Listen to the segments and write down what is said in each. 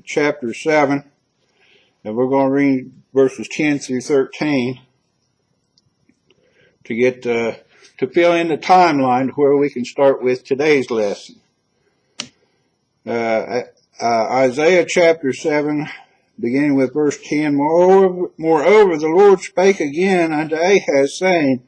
chapter 7, and we're going to read verses 10 through 13 to get to fill in the timeline where we can start with today's lesson. Isaiah chapter 7, beginning with verse 10, Moreover, the Lord spake again unto Ahaz, saying,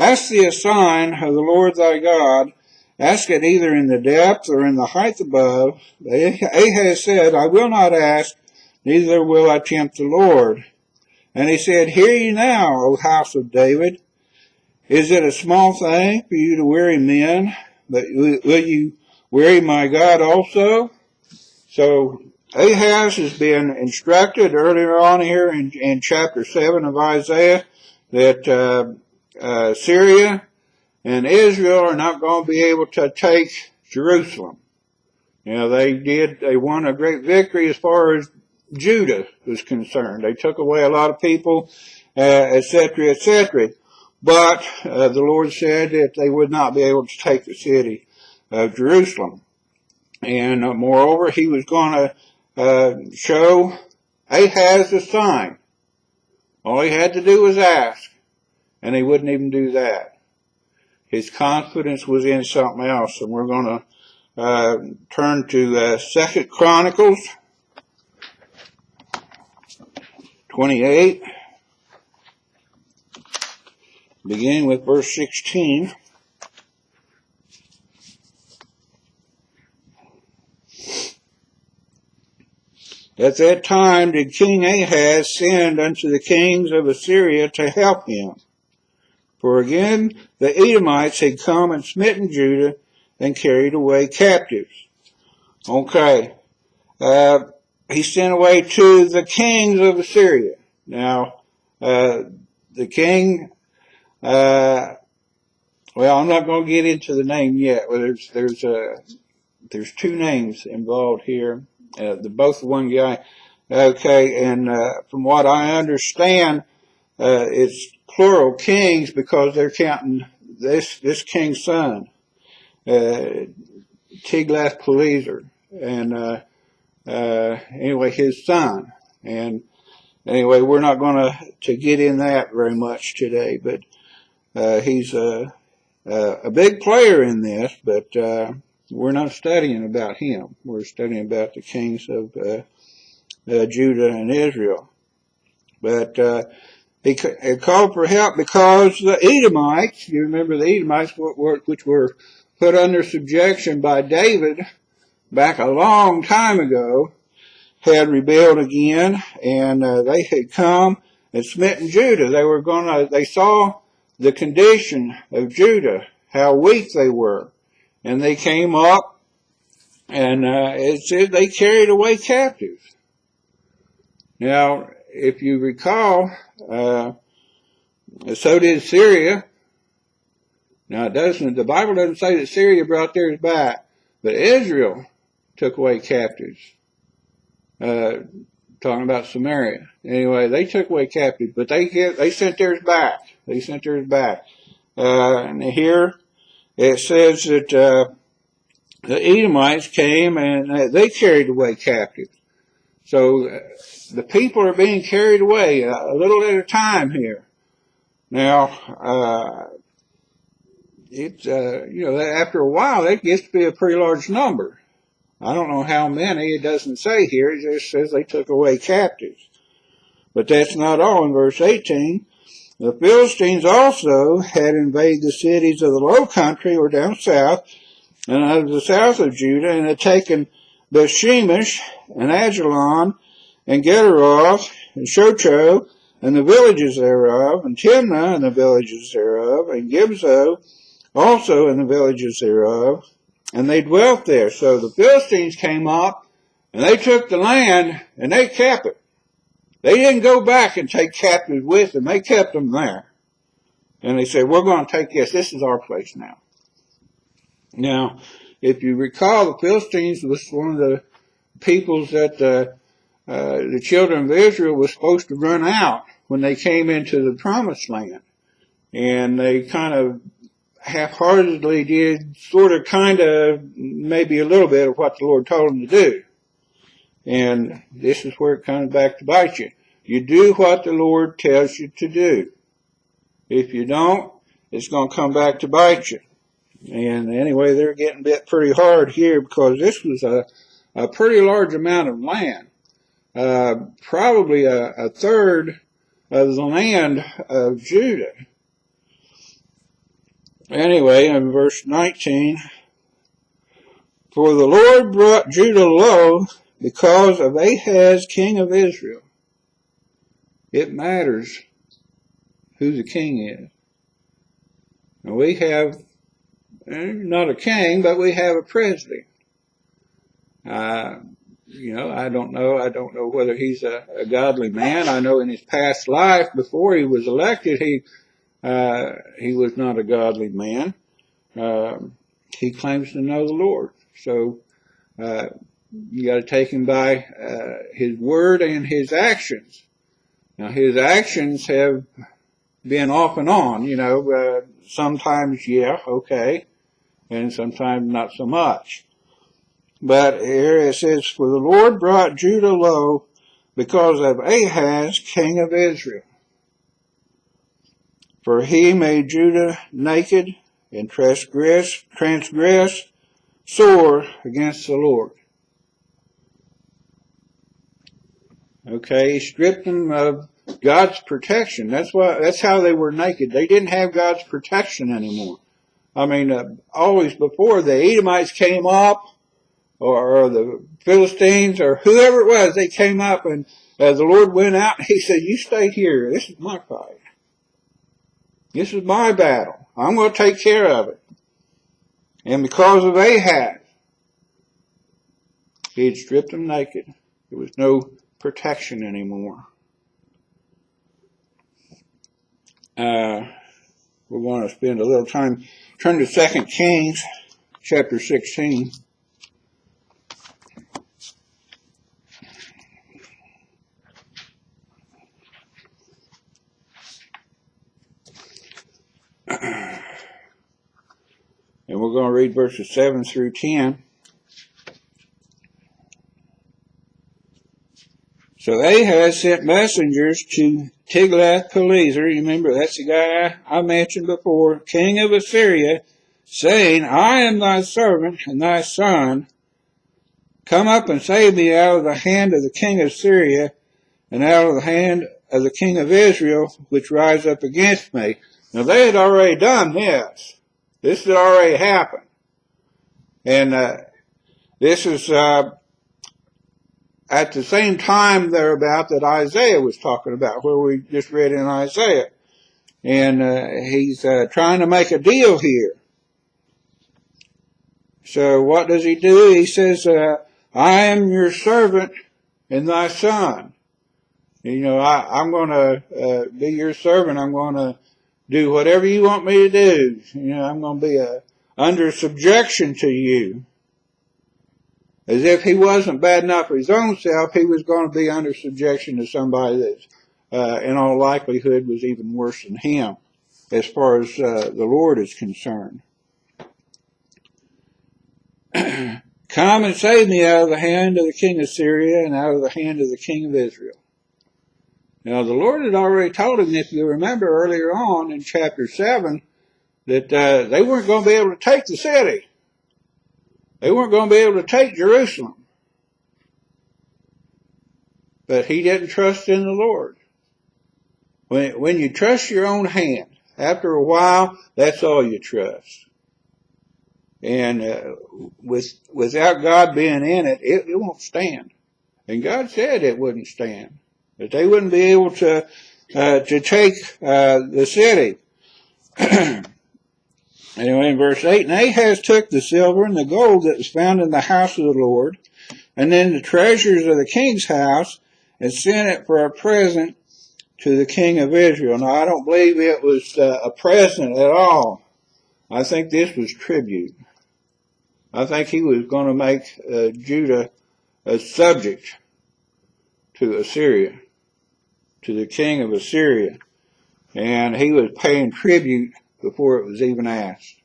Ask thee a sign of the Lord thy God, ask it either in the depth or in the height above. Ahaz said, I will not ask, neither will I tempt the Lord. And he said, Hear ye now, O house of David. Is it a small thing for you to weary men, but will you weary my God also? So Ahaz has been instructed earlier on here in chapter 7 of Isaiah that Syria and Israel are not going to be able to take Jerusalem. You know, they won a great victory as far as Judah was concerned. They took away a lot of people, etc., etc. But the Lord said that they would not be able to take the city of Jerusalem. And moreover, he was going to show Ahaz a sign. All he had to do was ask, and he wouldn't even do that. His confidence was in something else, and we're going to turn to 2 Chronicles 28, beginning with verse 16. At that time did King Ahaz send unto the kings of Assyria to help him. For again the Edomites had come and smitten Judah and carried away captives. Okay. He sent away to the kings of Assyria. Now, the king, well, I'm not going to get into the name yet. Well, there's two names involved here. They're both one guy. Okay, and from what I understand, it's plural kings because they're counting this king's son, Tiglath-Pileser, and anyway, his son. And anyway, we're not going to get in that very much today, but he's a big player in this, but we're not studying about him. We're studying about the kings of Judah and Israel. But he called for help because the Edomites, you remember the Edomites, which were put under subjection by David back a long time ago, had rebelled again, and they had come and smitten Judah. They saw the condition of Judah, how weak they were, and they came up, and it said they carried away captives. Now, if you recall, so did Syria. Now the Bible doesn't say that Syria brought theirs back, but Israel took away captives. Talking about Samaria. Anyway, they took away captives, but they sent theirs back. They sent theirs back. And here it says that the Edomites came and they carried away captives. So the people are being carried away a little at a time here. Now, it's after a while that gets to be a pretty large number. I don't know how many, it doesn't say here, it just says they took away captives. But that's not all. In verse 18, the Philistines also had invaded the cities of the low country or down south, and out of the south of Judah, and had taken Bethshemesh, and Ajalon, and Gederoth, and Shocho, and the villages thereof, and Timnah, and the villages thereof, and Gibzo, also and the villages thereof, and they dwelt there. So the Philistines came up, and they took the land, and they kept it. They didn't go back and take captives with them. They kept them there. And they said, we're going to take this. This is our place now. Now, if you recall, the Philistines was one of the peoples that the children of Israel was supposed to run out when they came into the promised land. And they kind of half-heartedly did maybe a little bit of what the Lord told them to do. And this is where it comes back to bite you. You do what the Lord tells you to do. If you don't, it's going to come back to bite you. And anyway, they're getting bit pretty hard here because this was a pretty large amount of land. Probably a third of the land of Judah. Anyway, in verse 19, for the Lord brought Judah low because of Ahaz, king of Israel. It matters who the king is. And we have, not a king, but we have a president. I don't know whether he's a godly man. I know in his past life, before he was elected, he was not a godly man. He claims to know the Lord. So, you got to take him by his word and his actions. Now, his actions have been off and on, sometimes, yeah, okay, and sometimes not so much. But here it says, for the Lord brought Judah low because of Ahaz, king of Israel. For he made Judah naked and transgress sore against the Lord. Okay, he stripped them of God's protection. That's how they were naked. They didn't have God's protection anymore. I mean, always before the Edomites came up, or the Philistines, or whoever it was, they came up and the Lord went out and he said, you stay here. This is my fight. This is my battle. I'm going to take care of it. And because of Ahaz, he had stripped them naked. There was no protection anymore. We're going to spend a little time. Turn to 2 Kings, chapter 16. And we're going to read verses 7 through 10. So Ahaz sent messengers to Tiglath-Pileser, remember that's the guy I mentioned before, king of Assyria, saying, I am thy servant and thy son. Come up and save me out of the hand of the king of Syria and out of the hand of the king of Israel, which rise up against me. Now they had already done this. This had already happened. And this is at the same time thereabout that Isaiah was talking about, where we just read in Isaiah. And he's trying to make a deal here. So what does he do? He says, I am your servant and thy son. I'm going to be your servant. I'm going to do whatever you want me to do. I'm going to be under subjection to you. As if he wasn't bad enough for his own self, he was going to be under subjection to somebody that, in all likelihood, was even worse than him, as far as the Lord is concerned. Come and save me out of the hand of the king of Syria and out of the hand of the king of Israel. Now, the Lord had already told him, if you remember earlier on in chapter 7, that they weren't going to be able to take the city. They weren't going to be able to take Jerusalem. But he didn't trust in the Lord. When you trust your own hand, after a while, that's all you trust. And without God being in it, it won't stand. And God said it wouldn't stand. That they wouldn't be able to take the city. Anyway, in verse 8, and Ahaz took the silver and the gold that was found in the house of the Lord, and then the treasures of the king's house, and sent it for a present to the king of Israel. Now, I don't believe it was a present at all. I think this was tribute. I think he was going to make Judah a subject to Assyria, to the king of Assyria. And he was paying tribute before it was even asked.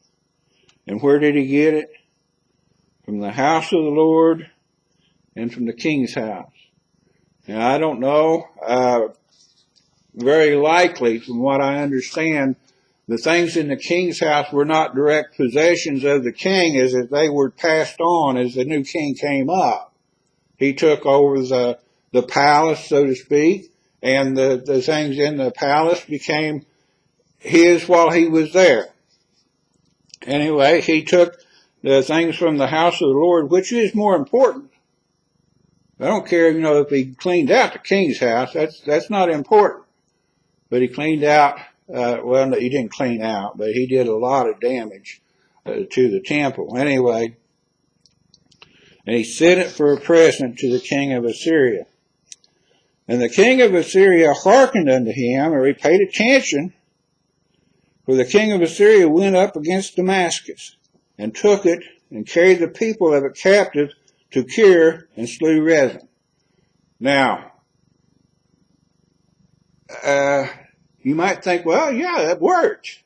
And where did he get it? From the house of the Lord and from the king's house. Now, I don't know, very likely, from what I understand, the things in the king's house were not direct possessions of the king, as if they were passed on as the new king came up. He took over the palace, so to speak, and the things in the palace became his while he was there. Anyway, he took the things from the house of the Lord, which is more important. I don't care, if he cleaned out the king's house, that's not important. But he cleaned out, no, he didn't clean out, but he did a lot of damage to the temple. Anyway, and he sent it for a present to the king of Assyria. And the king of Assyria hearkened unto him, or he paid attention, for the king of Assyria went up against Damascus, and took it, and carried the people of it captive to Kir, and slew Rezin. Now, you might think, well, yeah, that worked.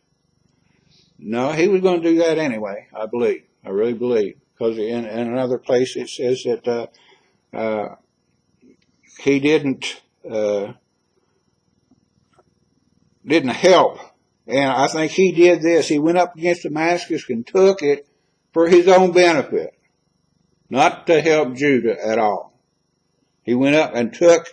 No, he was going to do that anyway, I believe. I really believe. Because in another place it says that he didn't help. And I think he did this. He went up against Damascus and took it for his own benefit, not to help Judah at all. He went up and took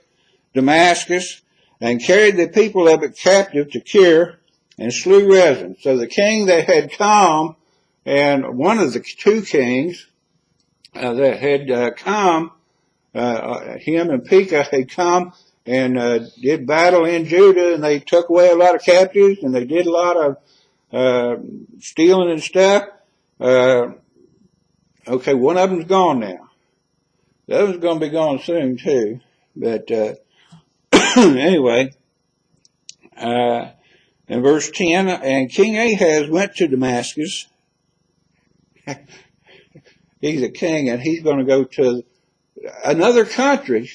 Damascus and carried the people of it captive to Kir, and slew Rezin. So the king that had come, and one of the two kings that had come, him and Pekah had come and did battle in Judah, and they took away a lot of captives, and they did a lot of stealing and stuff. Okay, one of them's gone now. The other's going to be gone soon too. But anyway, in verse 10, and King Ahaz went to Damascus. He's a king, and he's going to go to another country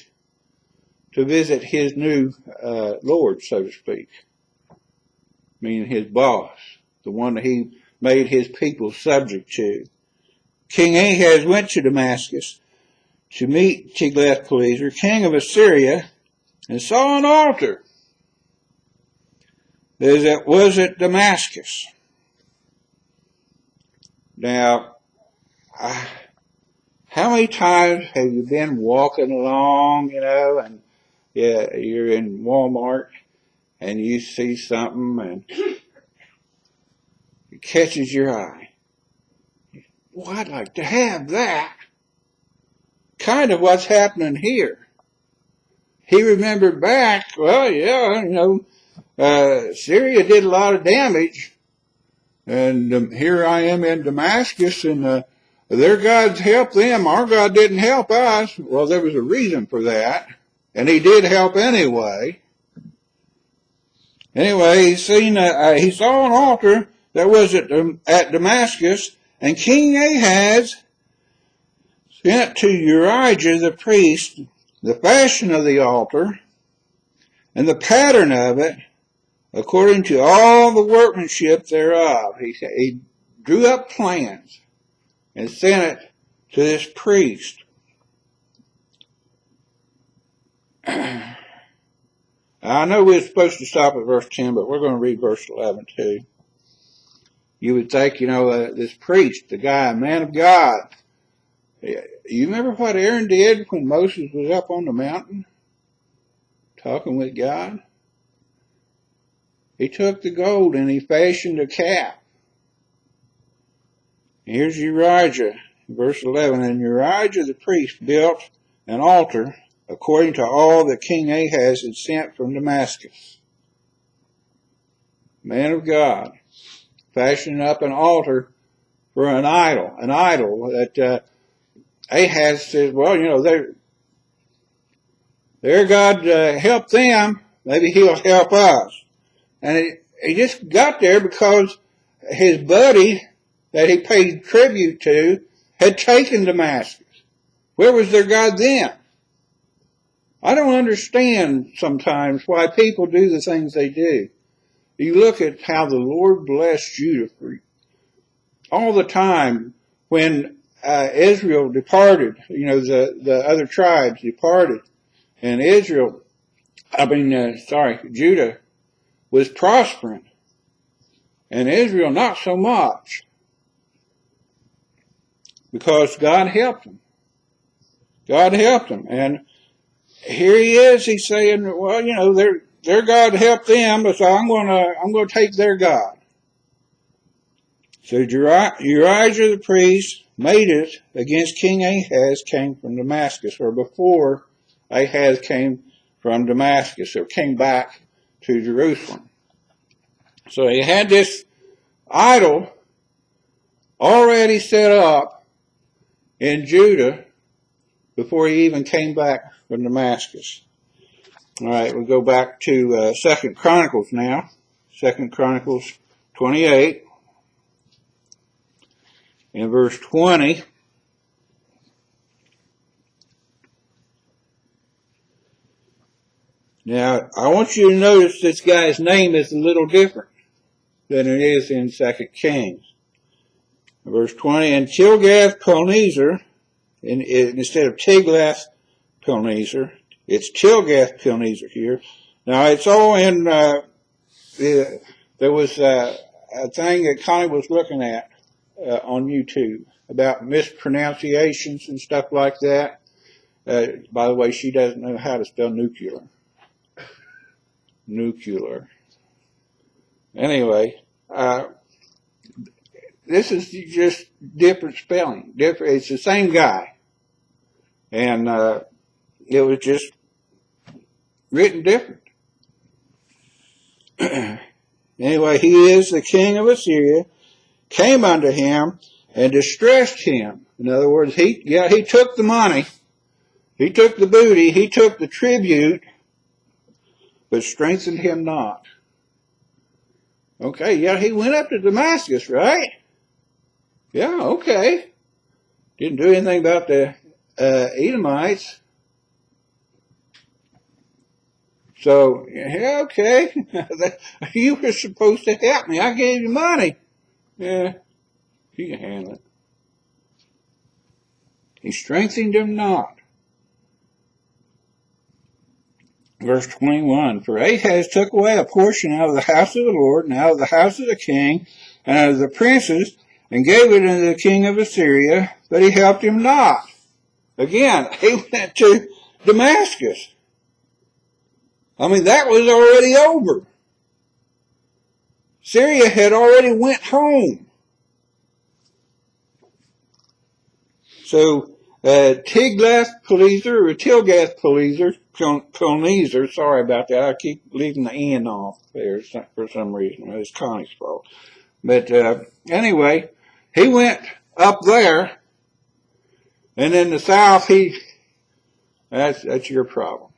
to visit his new lord, so to speak. Meaning his boss, the one that he made his people subject to. King Ahaz went to Damascus to meet Tiglath-Pileser, king of Assyria, and saw an altar that was at Damascus. Now, how many times have you been walking along, and you're in Walmart and you see something and it catches your eye? Well, I'd like to have that. Kind of what's happening here. He remembered back, Syria did a lot of damage, and here I am in Damascus, and their gods helped them. Our God didn't help us. Well, there was a reason for that, and he did help anyway. Anyway, he saw an altar that was at Damascus, and King Ahaz sent to Urijah the priest the fashion of the altar and the pattern of it, according to all the workmanship thereof. He drew up plans and sent it to this priest. I know we're supposed to stop at verse 10, but we're going to read verse 11 too. You would think, this priest, the guy, a man of God. You remember what Aaron did when Moses was up on the mountain talking with God? He took the gold and he fashioned a calf. Here's Urijah, verse 11. And Urijah the priest built an altar according to all that King Ahaz had sent from Damascus. Man of God, fashioning up an altar for an idol that Ahaz says, their God helped them, maybe he'll help us. And he just got there because his buddy that he paid tribute to had taken Damascus. Where was their God then? I don't understand sometimes why people do the things they do. You look at how the Lord blessed Judah for all the time when Israel departed, the other tribes departed, and Judah was prospering, and Israel not so much, because God helped them. God helped them, and here he is. He's saying, well, their God helped them, but so I'm going to take their God. So Uriah the priest made it against King Ahaz, came from Damascus, or before Ahaz came from Damascus, or came back to Jerusalem. So he had this idol already set up in Judah before he even came back from Damascus. All right, we'll go back to 2 Chronicles now. 2 Chronicles 28. In verse 20, now I want you to notice this guy's name is a little different than it is in 2 Kings. Verse 20, and Tilgath-Pilneser, instead of Tiglath-Pilneser, it's Tilgath-Pilneser here. Now it's all in, there was a thing that Connie was looking at on YouTube about mispronunciations and stuff like that. By the way, she doesn't know how to spell nuclear. Nuclear. Anyway, this is just different spelling. It's the same guy. And it was just written different. Anyway, he is the king of Assyria, came unto him and distressed him. In other words, he took the money, he took the booty, he took the tribute, but strengthened him not. Okay, yeah, he went up to Damascus, right? Yeah, okay. Didn't do anything about the Edomites. So, yeah, okay. You were supposed to help me. I gave you money. Yeah, you can handle it. He strengthened him not. Verse 21, for Ahaz took away a portion out of the house of the Lord, and out of the house of the king, and out of the princes, and gave it unto the king of Assyria, but he helped him not. Again, he went to Damascus. I mean, that was already over. Syria had already went home. So, Tiglath-Pileser, or Tilgath-Pileser, sorry about that. I keep leaving the N off there for some reason. It's Connie's fault. But anyway, he went up there, and in the south, that's your problem.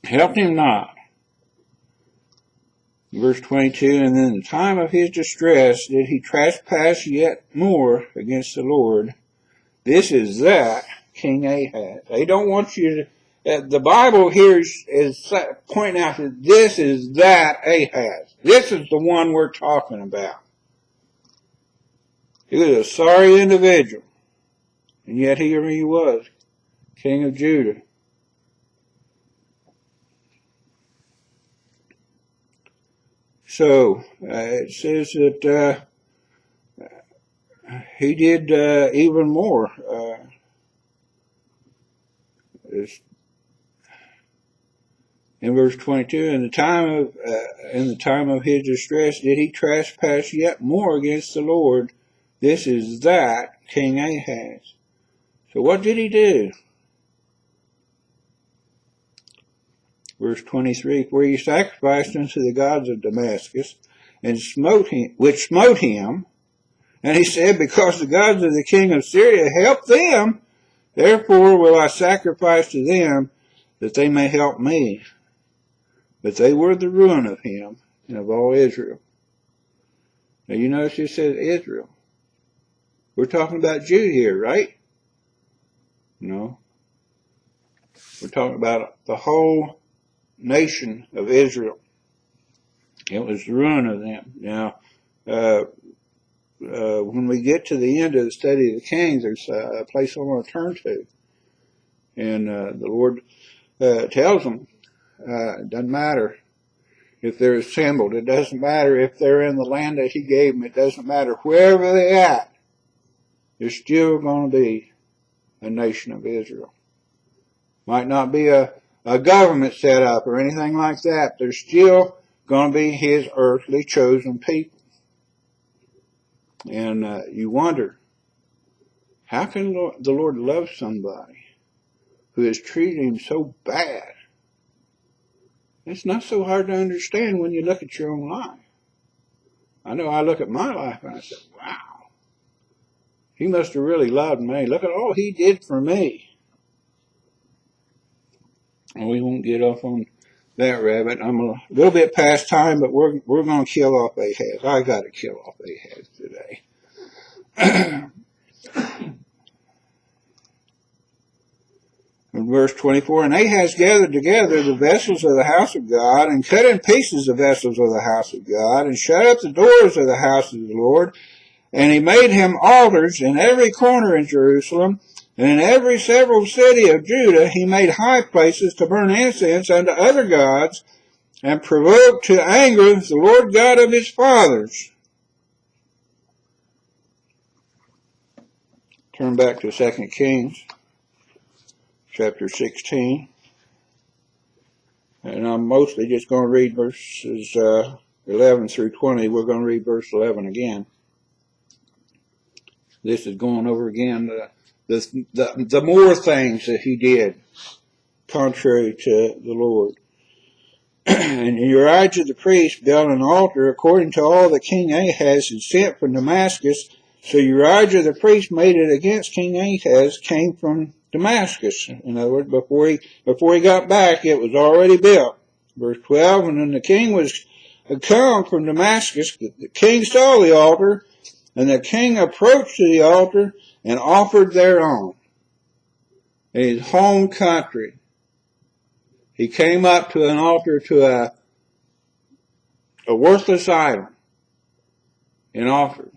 Helped him not. Verse 22, and in the time of his distress did he trespass yet more against the Lord. This is that King Ahaz. They don't want you to, the Bible here is pointing out that this is that Ahaz. This is the one we're talking about. He was a sorry individual, and yet here he was, King of Judah. So, it says that he did even more. In verse 22, in the time of his distress did he trespass yet more against the Lord. This is that King Ahaz. So what did he do? Verse 23, where he sacrificed unto the gods of Damascus, and smote him, and he said, because the gods of the king of Syria helped them, therefore will I sacrifice to them, that they may help me. But they were the ruin of him, and of all Israel. Now you notice it says Israel. We're talking about Judah here, right? No. We're talking about the whole nation of Israel. It was the ruin of them. Now, when we get to the end of the study of the Kings, there's a place I want to turn to. And the Lord tells them, it doesn't matter if they're assembled. It doesn't matter if they're in the land that he gave them. It doesn't matter wherever they're at. There's still going to be a nation of Israel. Might not be a government set up or anything like that. There's still going to be his earthly chosen people. And you wonder, how can the Lord love somebody who has treated him so bad? It's not so hard to understand when you look at your own life. I know I look at my life and I say, wow, he must have really loved me. Look at all he did for me. And we won't get off on that rabbit. I'm a little bit past time, but we're going to kill off Ahaz. I got to kill off Ahaz today. In verse 24, and Ahaz gathered together the vessels of the house of God, and cut in pieces the vessels of the house of God, and shut up the doors of the house of the Lord. And he made him altars in every corner in Jerusalem, and in every several city of Judah he made high places to burn incense unto other gods, and provoked to anger the Lord God of his fathers. Turn back to 2 Kings. Chapter 16, and I'm mostly just going to read verses 11 through 20. We're going to read verse 11 again. This is going over again the more things that he did contrary to the Lord. And Uriah the priest built an altar according to all that King Ahaz had sent from Damascus. So Uriah the priest made it against King Ahaz, came from Damascus. In other words, before he got back, it was already built. Verse 12, and when the king was come from Damascus, the king saw the altar, and the king approached to the altar and offered thereon. In his home country, he came up to an altar to a worthless idol and offered.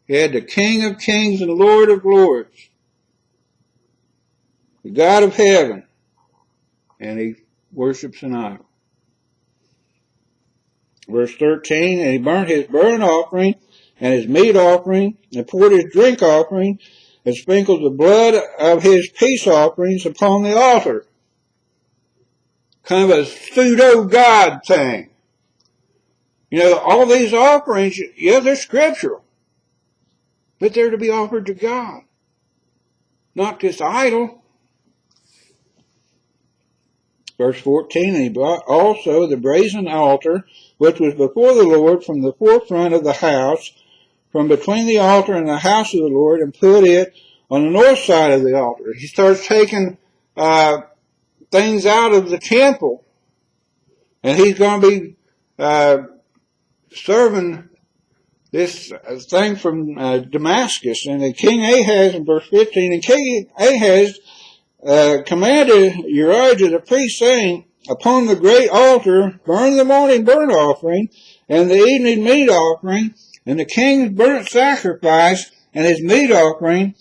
He had the King of Kings and Lord of Lords, the God of heaven, and he worships an idol. Verse 13, and he burnt his burnt offering and his meat offering, and poured his drink offering, and sprinkled the blood of his peace offerings upon the altar. Kind of a pseudo-God thing. You know, all these offerings, yeah, they're scriptural, but they're to be offered to God, not this idol. Verse 14, and he brought also the brazen altar, which was before the Lord, from the forefront of the house, from between the altar and the house of the Lord, and put it on the north side of the altar. He starts taking things out of the temple, and he's going to be serving this thing from Damascus. And the King Ahaz, in verse 15, and King Ahaz commanded Uriah the priest, saying, upon the great altar burn the morning burnt offering, and the evening meat offering, and the king's burnt sacrifice, and his meat offering,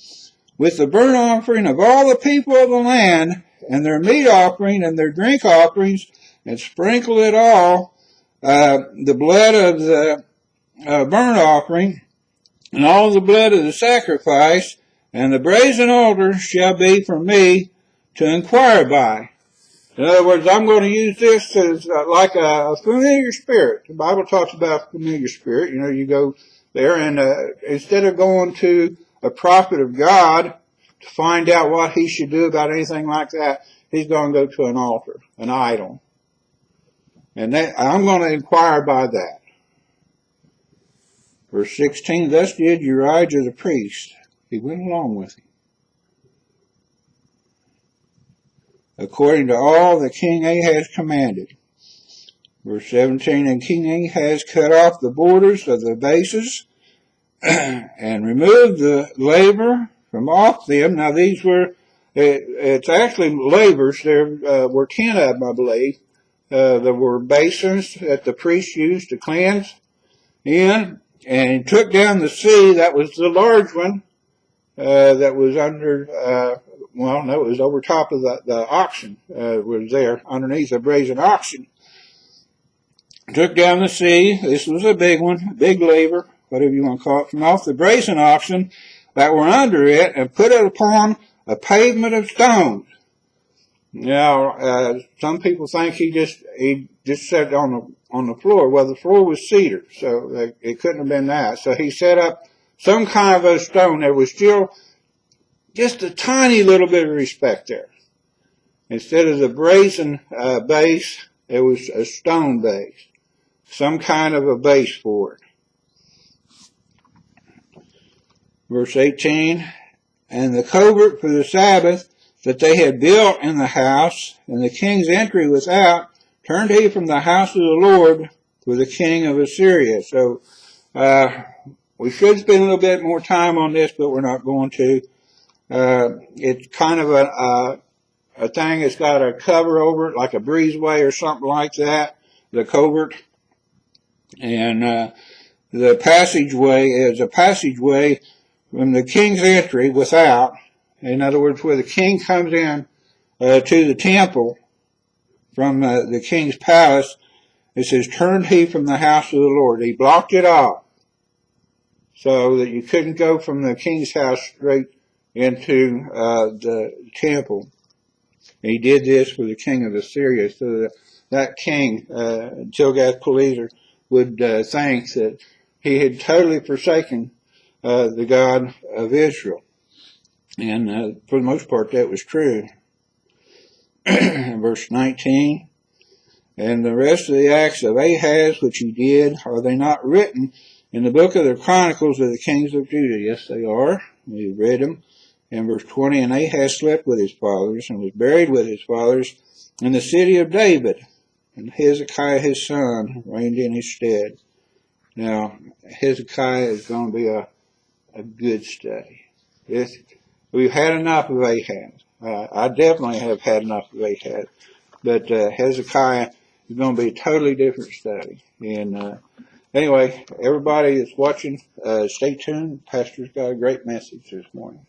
with the burnt offering of all the people of the land, and their meat offering, and their drink offerings, and sprinkle it all, the blood of the burnt offering, and all the blood of the sacrifice, and the brazen altar shall be for me to inquire by. In other words, I'm going to use this as like a familiar spirit. The Bible talks about familiar spirit. You know, you go there and instead of going to a prophet of God to find out what he should do about anything like that, he's going to go to an altar, an idol. And I'm going to inquire by that. Verse 16, thus did Uriah the priest. He went along with him, according to all that King Ahaz commanded. Verse 17, and King Ahaz cut off the borders of the bases and removed the laver from off them. Now these were, it's actually lavers. There were 10 of them, I believe. There were basins that the priests used to cleanse in, And he took down the sea. That was the large one that was under, well, no, it was over top of the oxen, was there underneath a brazen oxen. Took down the sea. This was a big one, big laver, whatever you want to call it, from off the brazen oxen that were under it, and put it upon a pavement of stones. Now, some people think he just set on the floor. Well, the floor was cedar, so it couldn't have been that. So he set up some kind of a stone. There was still just a tiny little bit of respect there. Instead of the brazen base, there was a stone base. Some kind of a base for it. Verse 18, and the covert for the Sabbath that they had built in the house, and the king's entry without, turned he from the house of the Lord for the king of Assyria. So, we should spend a little bit more time on this, but we're not going to. It's kind of a thing that's got a cover over it, like a breezeway or something like that, the covert. And the passageway is a passageway from the king's entry without. In other words, where the king comes in to the temple from the king's palace, it says, turned he from the house of the Lord. He blocked it off so that you couldn't go from the king's house straight into the temple. He did this for the king of Assyria, so that king, Tilgath-Pileser, would think that he had totally forsaken the God of Israel. And for the most part, that was true. Verse 19, and the rest of the acts of Ahaz, which he did, are they not written in the book of the Chronicles of the kings of Judah? Yes, they are. We've read them. In verse 20, and Ahaz slept with his fathers and was buried with his fathers in the city of David. And Hezekiah his son reigned in his stead. Now, Hezekiah is going to be a good study. We've had enough of Ahaz. I definitely have had enough of Ahaz. But Hezekiah is going to be a totally different study. And anyway, everybody that's watching, stay tuned. Pastor's got a great message this morning.